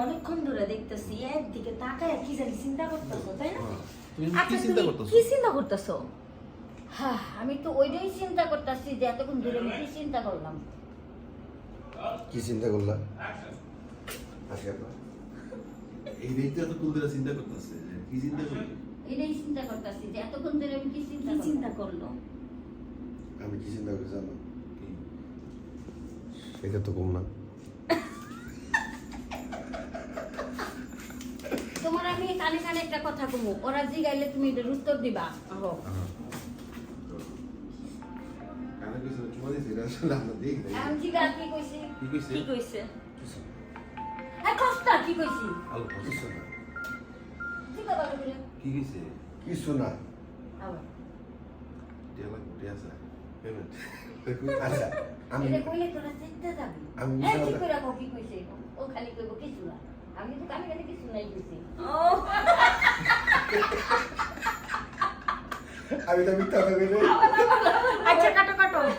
অনেকক্ষণ ধরে দেখতেছি একদিকে তাকায় কি জানি চিন্তা করতেছো তাই না? তুমি কি আচ্ছা চিন্তা তুমি করতেছো? কি চিন্তা করতেছো? হ্যাঁ আমি তো ওইটাই চিন্তা করতেছি যে এতক্ষণ ধরে আমি কি চিন্তা করলাম। কি চিন্তা করলা? আসি আপনার এই দেখতে এত কুল ধরে চিন্তা করতেছে যে কি চিন্তা করলি? এটাই চিন্তা করতেছি যে এতক্ষণ ধরে আমি কি চিন্তা করলো। আমি কি চিন্তা করি জানো? কি? এটা তো কম না। তোমার আমি কানে কানে একটা কথা কমু, ওরা জিগাইলে তুমি এটার উত্তর দিবা। আহো কানে কিছু চুমা দিয়েছে এটা আসলে আমরা দেখি নাই। আমি জিগা কি কইছি? কি কইছে? কি কইছে? কিছু হ্যাঁ কষ্টা কি কইছি? আলো কিছু না। জিগা ভালো করে। কি কইছে? কিছু না। আবার টেলা কুটি আছে পেমেন্ট আচ্ছা আমি এটা কইলে তোরা চিন্তা যাবি। আমি হ্যাঁ বুঝতে কি পারলাম। করে কি কইছে? ও খালি কইব কিছু না। আমি তো কানে কানে কিছু নাই কইছি। আমি তো মিথ্যা কথা বলি। আচ্ছা কাটো কাটো।